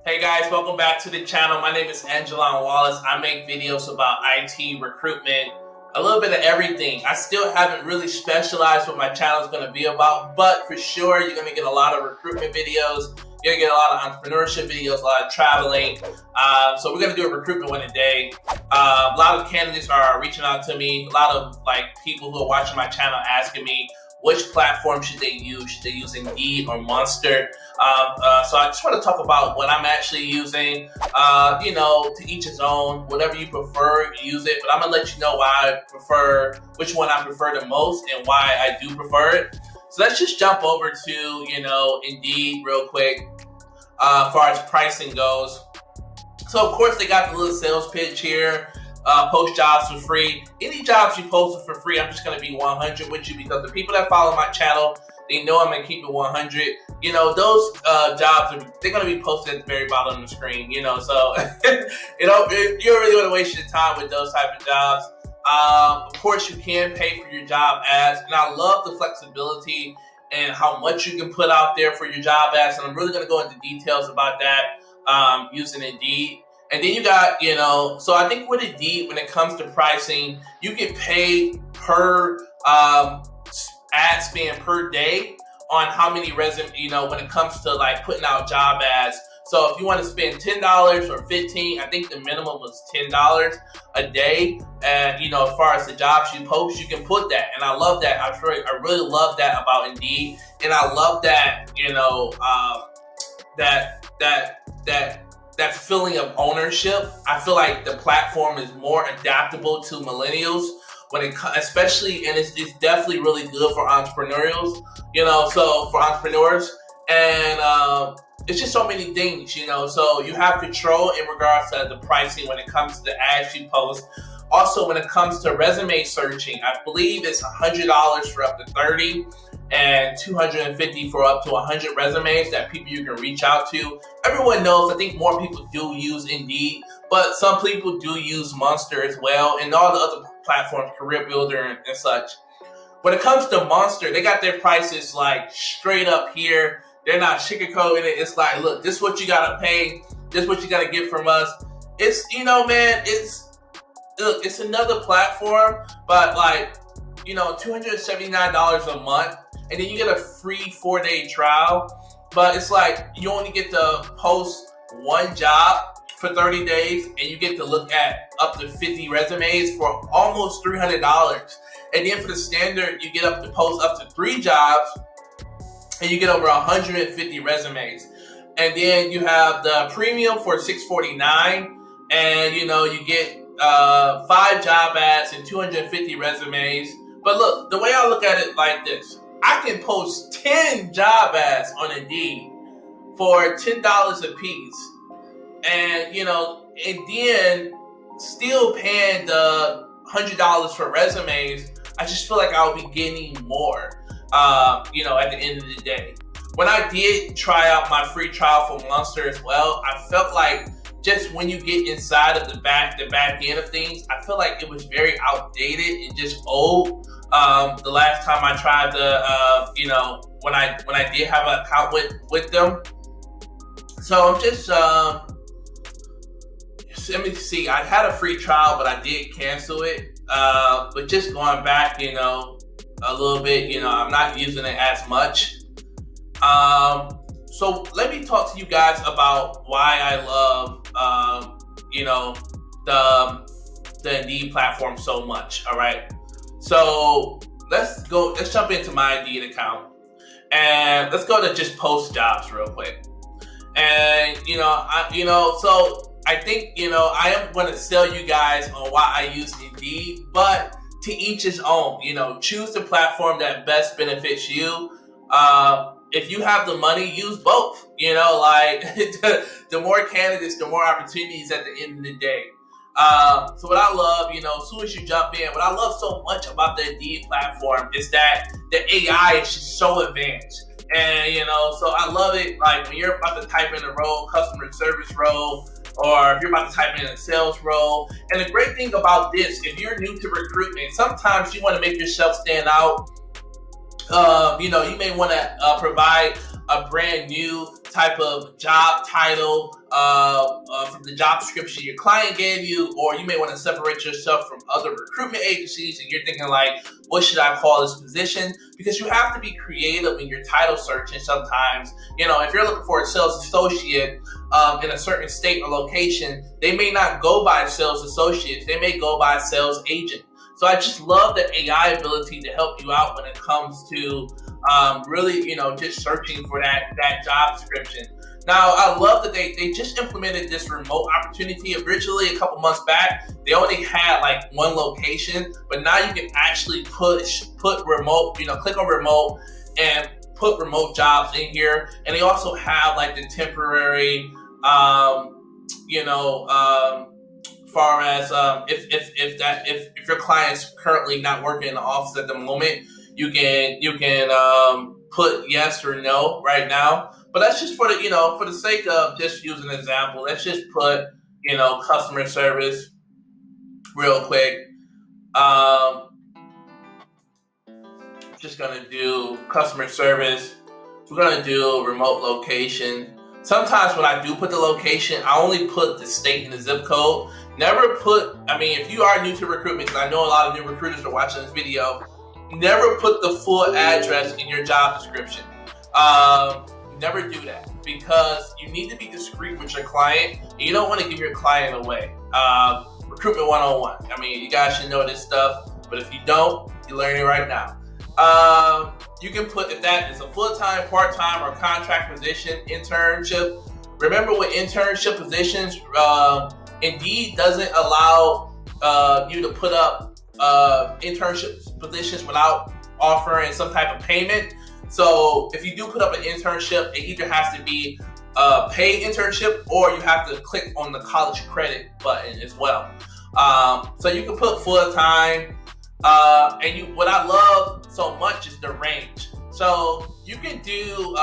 Hey guys, welcome back to the channel. My name is aijalonwallace. I make videos about IT, recruitment, a little bit of everything. I still haven't really specialized what my channel is going to be about, but for sure you're going to get a lot of recruitment videos. You're going to get a lot of entrepreneurship videos, a lot of traveling. So we're going to do a recruitment one today. A lot of candidates are reaching out to me. A lot of people who are watching my channel asking me, which platform should they use? Should they use Indeed or Monster? So I just want to talk about what I'm actually using. To each his own. Whatever you prefer, use it. But I'm gonna let you know which one I prefer the most, and why I do prefer it. So let's just jump over to Indeed real quick. As far as pricing goes, so of course they got the little sales pitch here. Post jobs for free. Any jobs you post for free, I'm just going to be 100 with you, because the people that follow my channel, they know I'm going to keep it 100. Those jobs, they're going to be posted at the very bottom of the screen, so you don't really want to waste your time with those type of jobs. Of course, you can pay for your job ads, and I love the flexibility and how much you can put out there for your job ads, and I'm really going to go into details about that using Indeed. And then you got, so I think with Indeed, when it comes to pricing, you get paid per ad spend per day on how many resumes, when it comes to putting out job ads. So if you want to spend $10 or $15, I think the minimum was $10 a day. And, as far as the jobs you post, you can put that. And I love that. I really love that about Indeed. And I love that, that feeling of ownership. I feel like the platform is more adaptable to millennials especially, and it's definitely really good for entrepreneurs, so for entrepreneurs. And it's just so many things, so you have control in regards to the pricing when it comes to the ads you post. Also, when it comes to resume searching, I believe it's $100 for up to 30 and $250 for up to 100 resumes that people you can reach out to. Everyone knows, I think more people do use Indeed, but some people do use Monster as well, and all the other platforms, Career Builder and such. When it comes to Monster, they got their prices straight up here. They're not sugarcoating it. It's look, this is what you gotta pay. This is what you gotta get from us. It's, it's another platform, but $279 a month, and then you get a free 4-day trial. But it's you only get to post one job for 30 days, and you get to look at up to 50 resumes for almost $300. And then for the standard, you get up to post up to 3 jobs, and you get over 150 resumes. And then you have the premium for $649, and you get 5 job ads and 250 resumes. But look, the way I look at it like this, I can post 10 job ads on Indeed for $10 a piece, and and then still paying the $100 for resumes. I just feel like I'll be getting more, at the end of the day. When I did try out my free trial for Monster as well, I felt like just when you get inside of the back end of things, I feel like it was very outdated and just old. The last time I tried when I did have an account with them. So I'm just, let me see. I had a free trial, but I did cancel it. But just going back, a little bit, I'm not using it as much. So let me talk to you guys about why I love, the Indeed platform so much. All right. So let's jump into my Indeed account, and let's go to just post jobs real quick. And, so I think, I am going to sell you guys on why I use Indeed, but to each his own. Choose the platform that best benefits you. If you have the money, use both. The more candidates, the more opportunities at the end of the day. So what I love, as soon as you jump in, what I love so much about the Indeed platform is that the AI is just so advanced. And, so I love it. When you're about to type in a role, customer service role, or if you're about to type in a sales role. And the great thing about this, if you're new to recruitment, sometimes you want to make yourself stand out. You may want to provide a brand new type of job title from the job description your client gave you, or you may want to separate yourself from other recruitment agencies and you're thinking like, what should I call this position? Because you have to be creative in your title searching sometimes. You know, if you're looking for a sales associate in a certain state or location, they may not go by sales associates, they may go by sales agent. So I just love the AI ability to help you out when it comes to really, you know, just searching for that job description. Now, I love that they just implemented this remote opportunity. Originally, a couple months back, they only had like one location, but now you can actually put remote, you know, click on remote and put remote jobs in here. And they also have like the temporary, far as if your client's currently not working in the office at the moment, you can put yes or no right now. But that's just for the sake of just using an example. Let's just put customer service real quick. Just gonna do customer service. We're gonna do remote location. Sometimes when I do put the location, I only put the state and the zip code. Never put, if you are new to recruitment, because I know a lot of new recruiters are watching this video, never put the full address in your job description. Never do that, because you need to be discreet with your client, and you don't want to give your client away. Recruitment 101. You guys should know this stuff, but if you don't, you're learning right now. You can put if that is a full-time, part-time, or contract position, internship. Remember with internship positions, Indeed doesn't allow you to put up internship positions without offering some type of payment. So if you do put up an internship, it either has to be a paid internship or you have to click on the college credit button as well. So you can put full-time. What I love so much is the range. So you can do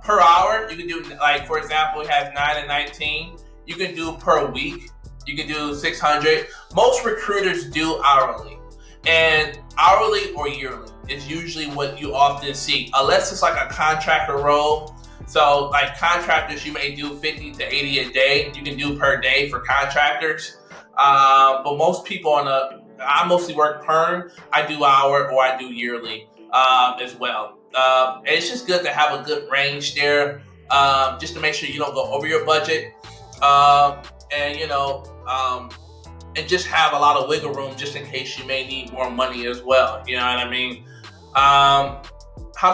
per hour. You can do, like, for example, it has 9 and 19. You can do per week. You can do 600. Most recruiters do hourly, and hourly or yearly is usually what you often see, unless it's like a contractor role. So like contractors, you may do 50 to 80 a day. You can do per day for contractors. But most people I mostly work perm. I do hour or I do yearly as well. And it's just good to have a good range there, just to make sure you don't go over your budget, and just have a lot of wiggle room just in case you may need more money as well. You know what I mean? How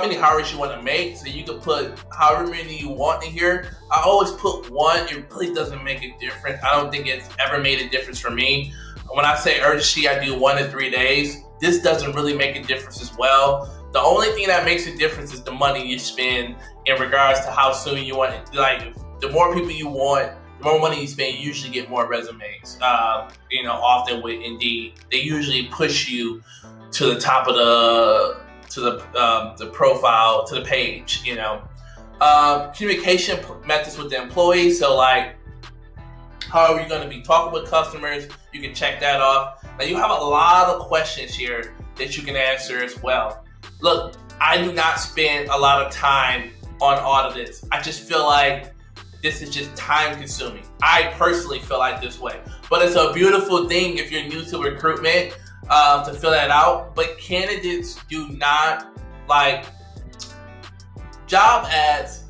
many hours you want to make, so you can put however many you want in here. I always put one. It really doesn't make a difference. I don't think it's ever made a difference for me. When I say urgency, I do 1 to 3 days. This doesn't really make a difference as well. The only thing that makes a difference is the money you spend in regards to how soon you want it. Like, the more people you want, the more money you spend, you usually get more resumes. Often with Indeed, they usually push you to the top of the profile, to the page. Communication methods with the employees. So like, how are you going to be talking with customers? You can check that off. Now you have a lot of questions here that you can answer as well. Look, I do not spend a lot of time on all of this. I just feel like this is just time consuming. I personally feel like this way, but it's a beautiful thing if you're new to recruitment to fill that out. But candidates do not like job ads.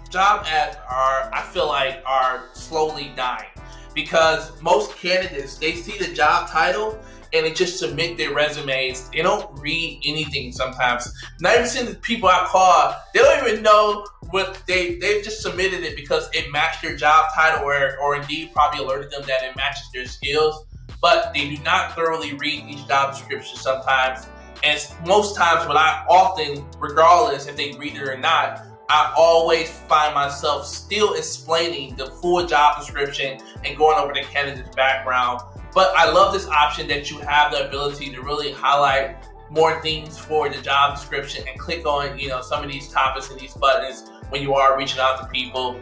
Job ads are slowly dying, because most candidates, they see the job title and they just submit their resumes. They don't read anything sometimes. Not even seeing the people I call, they don't even know what they've just submitted it because it matched their job title, or Indeed probably alerted them that it matches their skills. But they do not thoroughly read each job description sometimes. And most times, what I often, regardless if they read it or not, I always find myself still explaining the full job description and going over the candidate's background. But I love this option that you have the ability to really highlight more things for the job description and click on, some of these topics and these buttons when you are reaching out to people.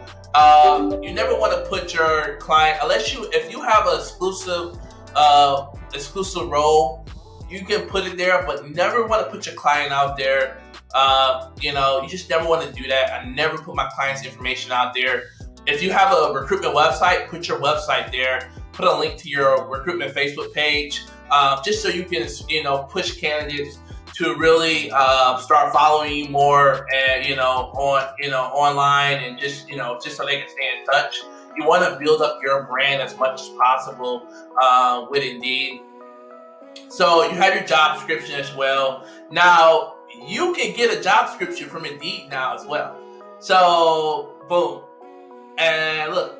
You never want to put your client, if you have an exclusive role, you can put it there, but never want to put your client out there You just never want to do that. I never put my clients' information out there. If you have a recruitment website, put your website there. Put a link to your recruitment Facebook page, just so you can, push candidates to really start following you more, and online, and just so they can stay in touch. You want to build up your brand as much as possible with Indeed. So you have your job description as well. Now you can get a job description from Indeed now as well. So boom, and look.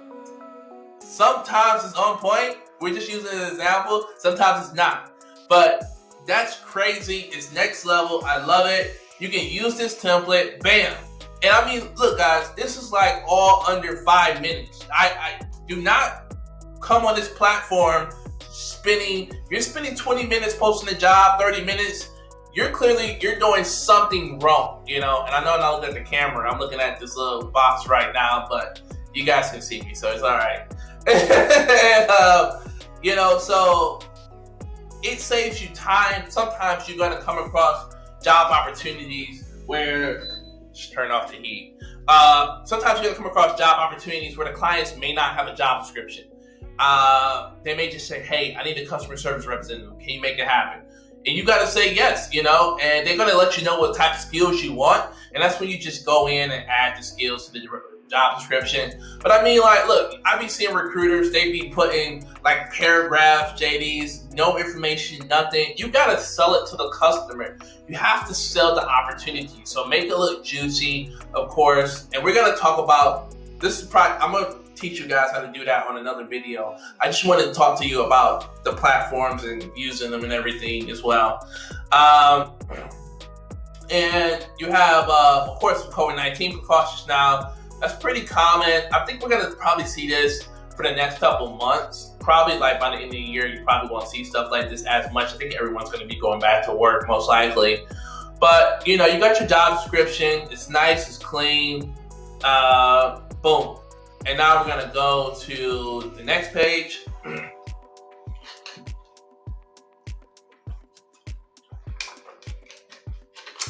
Sometimes it's on point. We're just using an example. Sometimes it's not. But that's crazy. It's next level. I love it. You can use this template. Bam. And I mean, look, guys, this is like all under 5 minutes. I do not come on this platform you're spending 20 minutes posting a job, 30 minutes. You're doing something wrong, and I know I'm not looking at the camera. I'm looking at this little box right now, but you guys can see me, so it's all right. So it saves you time. Sometimes you're going to come across job opportunities where, just turn off the heat. Sometimes you're going to come across job opportunities where the clients may not have a job description. They may just say, hey, I need a customer service representative. Can you make it happen? And you got to say yes, and they're going to let you know what type of skills you want. And that's when you just go in and add the skills to the job description. But I mean, look, I be seeing recruiters, they be putting paragraphs, JDs, no information, nothing. You gotta sell it to the customer. You have to sell the opportunity. So make it look juicy, of course. And we're gonna talk about this. I'm gonna teach you guys how to do that on another video. I just wanted to talk to you about the platforms and using them and everything as well. And you have, of course, COVID-19 precautions now. That's pretty common. I think we're going to probably see this for the next couple months. Probably by the end of the year, you probably won't see stuff like this as much. I think everyone's going to be going back to work most likely. But, you got your job description. It's nice. It's clean. Boom. And now we're going to go to the next page.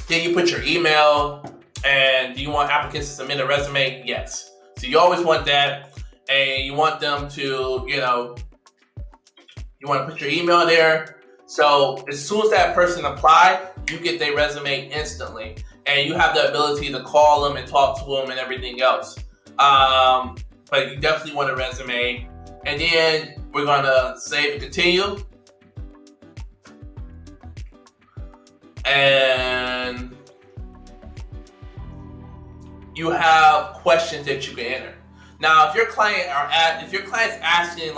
Then you put your email. And do you want applicants to submit a resume? Yes. So you always want that. And you want them to, you want to put your email there. So as soon as that person applied, you get their resume instantly. And you have the ability to call them and talk to them and everything else. But you definitely want a resume. And then we're going to save and continue. And you have questions that you can enter. Now, if your client's asking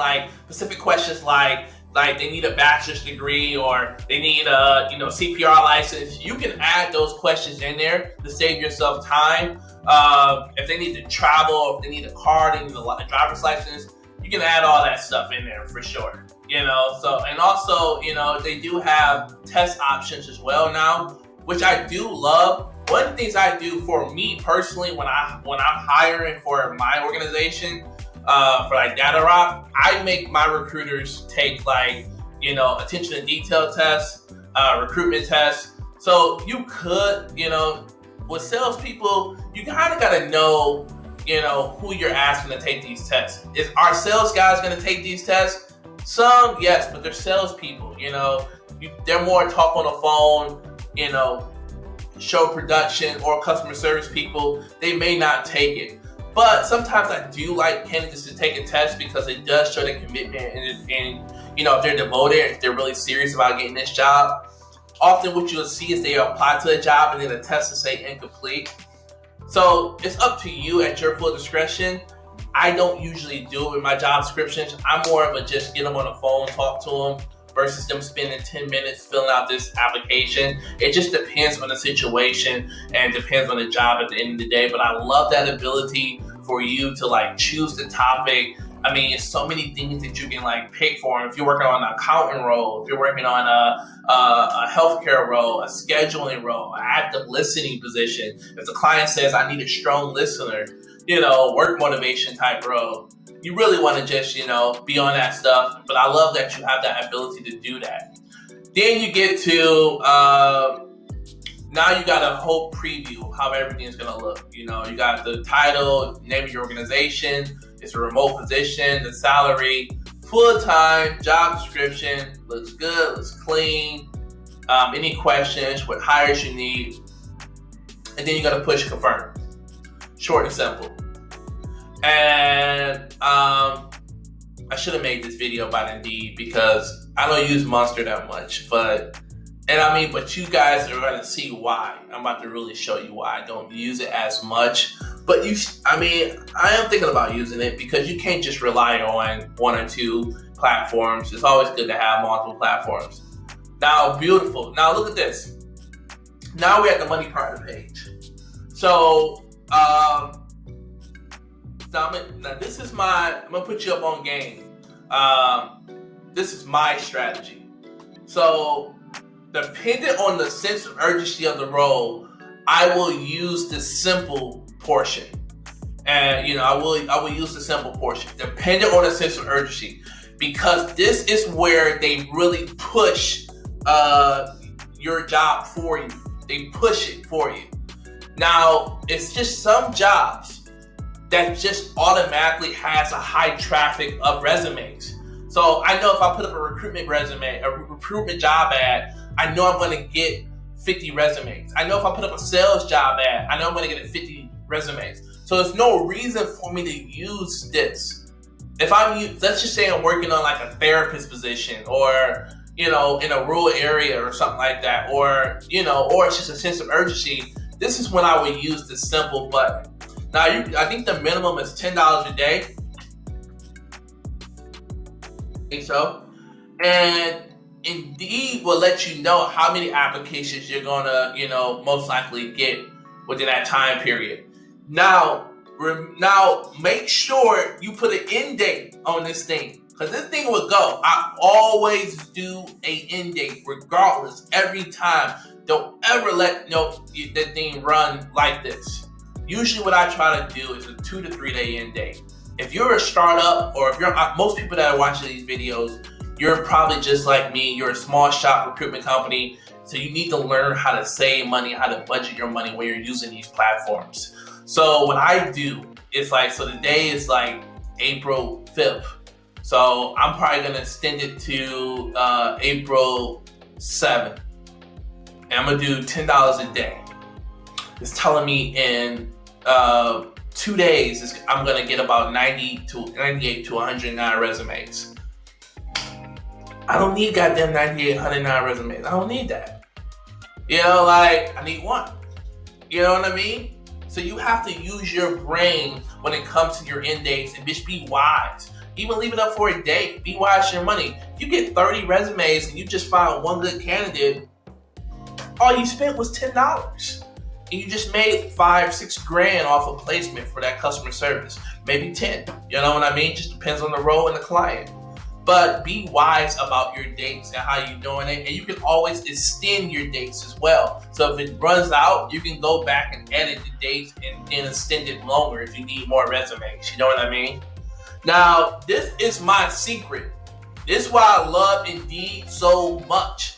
specific questions like they need a bachelor's degree or they need a CPR license, you can add those questions in there to save yourself time. If they need to travel, if they need a car, they need a driver's license, you can add all that stuff in there for sure. So, and also, they do have test options as well now, which I do love. One of the things I do for me personally when I'm hiring for my organization, for DataRock, I make my recruiters take attention to detail tests, recruitment tests. So you could, with salespeople, you kind of got to know, who you're asking to take these tests. Is our sales guys going to take these tests? Some, yes, but they're salespeople. They're more talk on the phone, show production or customer service people. They may not take it. But sometimes I do like candidates to take a test because it does show their commitment and if they're devoted, if they're really serious about getting this job. Often what you'll see is they apply to a job and then the test will say incomplete. So it's up to you at your full discretion. I don't usually do it with my job descriptions. I'm more of a just get them on the phone, talk to them, versus them spending 10 minutes filling out this application. It just depends on the situation and depends on the job at the end of the day. But I love that ability for you to choose the topic. I mean, it's so many things that you can pick for. If you're working on an accountant role, if you're working on a healthcare role, a scheduling role, an active listening position. If the client says, I need a strong listener, work motivation type role, you really want to just, be on that stuff. But I love that you have that ability to do that. Then you get to Now you got a whole preview of how everything's gonna look. You know, you got the title, name of your organization, it's a remote position, the salary, full-time, job description, looks good, looks clean, any questions, what hires you need, and then you gotta push confirm. Short and simple. And I should have made this video about Indeed because I don't use Monster that much, but you guys are gonna see why. I'm about to really show you why I don't use it as much. But I am thinking about using it because you can't just rely on one or two platforms. It's always good to have multiple platforms. Now, beautiful. Now look at this. Now we're at the money part of the page. So, now this is I'm gonna put you up on game. This is my strategy. So, depending on the sense of urgency of the role, I will use the simple portion. And I will use the simple portion, depending on the sense of urgency, because this is where they really push your job for you. They push it for you. Now, it's just some jobs that just automatically has a high traffic of resumes. So I know if I put up a recruitment job ad, I know I'm going to get 50 resumes. I know if I put up a sales job ad, I know I'm going to get 50 resumes. So there's no reason for me to use this. Let's just say I'm working on like a therapist position, or in a rural area or something like that, or it's just a sense of urgency. This is when I would use the simple button. Now, I think the minimum is $10 a day. I think so. And Indeed will let you know how many applications you're gonna, most likely get within that time period. Now make sure you put an end date on this thing, because this thing will go. I always do a end date regardless, every time. Don't ever let that thing run like this. Usually what I try to do is a 2 to 3 day end date. If you're a startup, or if you're most people that are watching these videos, you're probably just like me. You're a small shop recruitment company, so you need to learn how to save money, how to budget your money when you're using these platforms. So what I do is today is April 5th. So I'm probably gonna extend it to April 7th. And I'm gonna do $10 a day. It's telling me in 2 days, I'm gonna get about 98 to 109 resumes. I don't need goddamn 98, 109 resumes. I don't need that. I need one. You know what I mean? So you have to use your brain when it comes to your end dates, and just be wise. Even leave it up for a day. Be wise to your money. If you get 30 resumes and you just found one good candidate, all you spent was $10. And you just made $5-6 grand off of placement for that customer service. Maybe 10. You know what I mean? Just depends on the role and the client. But be wise about your dates and how you're doing it. And you can always extend your dates as well. So if it runs out, you can go back and edit the dates and then extend it longer if you need more resumes. You know what I mean? Now, this is my secret. This is why I love Indeed so much.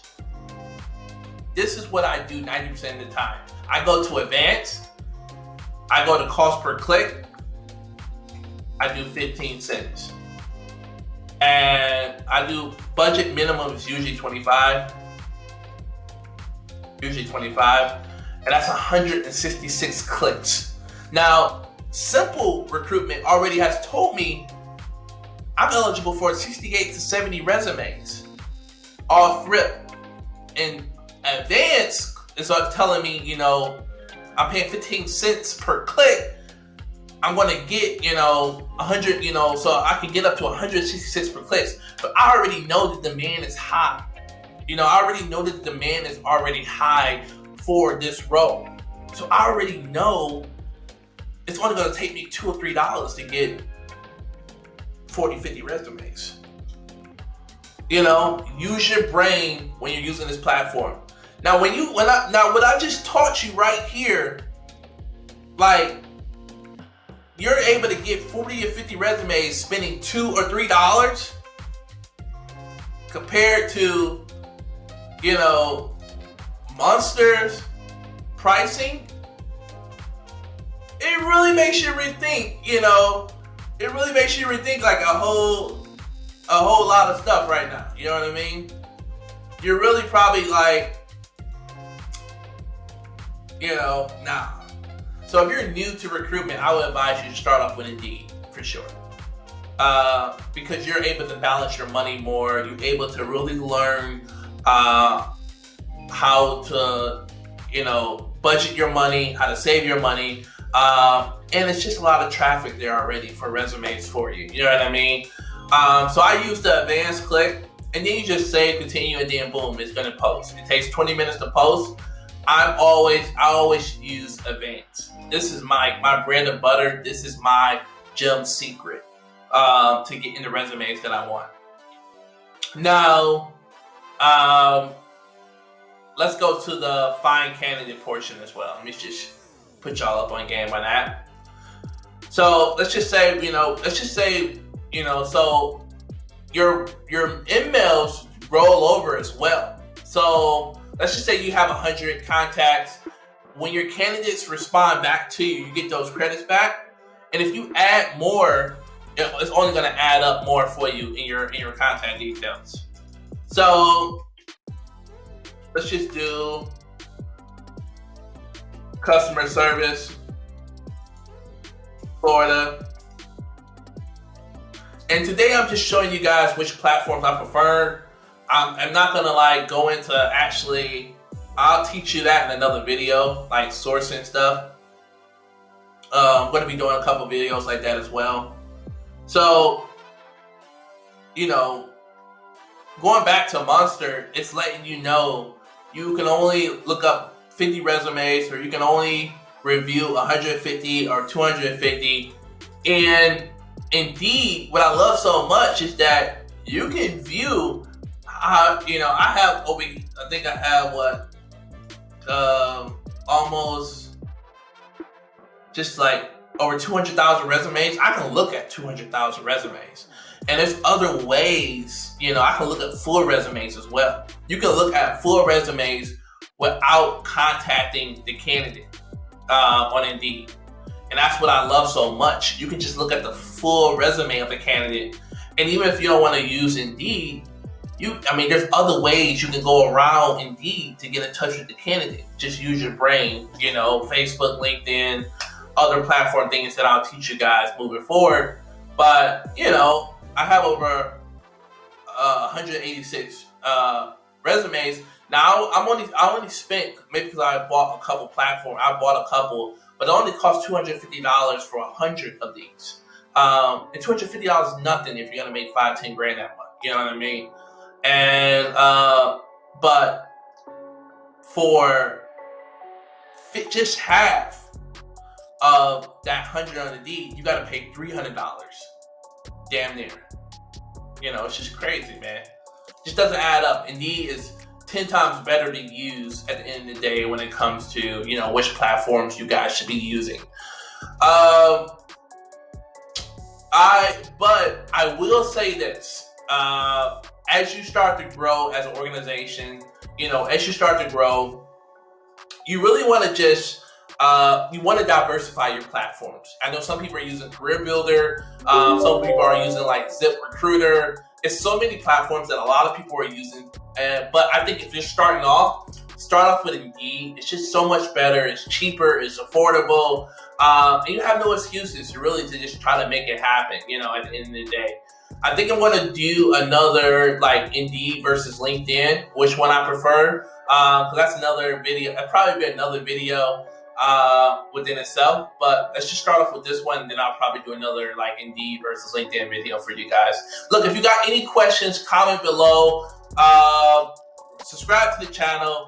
This is what I do 90% of the time. I go to advanced. I go to cost per click. I do 15 cents. And I do budget minimum is usually 25. And that's 166 clicks. Now, Simple Recruitment already has told me I'm eligible for 68 to 70 resumes off rip. And Advanced is telling me, I'm paying 15 cents per click. I'm going to get, 100, so I can get up to 166 per click. But I already know the demand is high. I already know that the demand is already high for this role. So I already know it's only going to take me $2 or $3 to get 40, 50 resumes. Use your brain when you're using this platform. Now, what I just taught you right here, you're able to get 40 or 50 resumes spending $2 or $3 compared to, monsters pricing, it really makes you rethink, it really makes you rethink like a whole lot of stuff right now. You know what I mean? You're really probably like, nah. So if you're new to recruitment, I would advise you to start off with Indeed for sure. Because you're able to balance your money more. You're able to really learn how to, budget your money, how to save your money. And it's just a lot of traffic there already for resumes for you. You know what I mean? So I use the advanced click, and then you just save, continue, and then boom, it's gonna post. It takes 20 minutes to post. I always use advanced. This is my bread and butter. This is my gem secret to get in the resumes that I want. Now, let's go to the find candidate portion as well. Let me just put y'all up on game on that. So let's just say, so your emails roll over as well. So let's just say you have 100 contacts. When your candidates respond back to you, you get those credits back. And if you add more, it's only going to add up more for you in your contact details. So let's just do customer service, Florida. And today I'm just showing you guys which platforms I prefer. I'm not gonna go into I'll teach you that in another video, like sourcing stuff. I'm gonna be doing a couple videos like that as well. So, going back to Monster, it's letting you know you can only look up 50 resumes, or you can only review 150 or 250. And Indeed, what I love so much is that you can view, I have almost just like over 200,000 resumes. I can look at 200,000 resumes. And there's other ways, I can look at full resumes as well. You can look at full resumes without contacting the candidate on Indeed. And that's what I love so much. You can just look at the full resume of the candidate. And even if you don't want to use Indeed, there's other ways you can go around Indeed to get in touch with the candidate. Just use your brain, Facebook, LinkedIn, other platform things that I'll teach you guys moving forward. But, I have over 186 resumes. Now, I only spent, maybe because I bought a couple platforms, but it only cost $250 for 100 of these. And $250 is nothing if you're gonna make $5-10 grand that month. You know what I mean? And but for just half of that 100 on Indeed, you gotta pay $300. Damn near. It's just crazy, man. It just doesn't add up. Indeed is 10 times better to use at the end of the day when it comes to, which platforms you guys should be using. But I will say this, as you start to grow as an organization, as you start to grow, you really want to just, you want to diversify your platforms. I know some people are using Career Builder, some people are using like Zip Recruiter. It's so many platforms that a lot of people are using. But I think if you're start off with Indeed. It's just so much better. It's cheaper. It's affordable. And you have no excuses to just try to make it happen, at the end of the day. I think I'm going to do another like Indeed versus LinkedIn, which one I prefer. Because that's another video. That'll probably be another video within itself. But let's just start off with this one, and then I'll probably do another like Indeed versus LinkedIn video for you guys. Look, if you got any questions, comment below. Subscribe to the channel.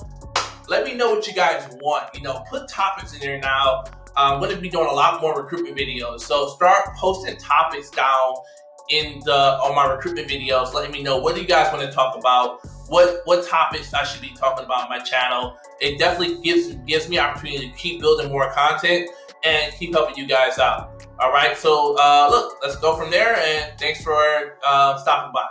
Let me know what you guys want. Put topics in there now. I'm going to be doing a lot more recruitment videos. So start posting topics down on my recruitment videos, letting me know what do you guys want to talk about, what topics I should be talking about on my channel. It definitely gives me opportunity to keep building more content and keep helping you guys out. All right, so look, let's go from there, and thanks for stopping by.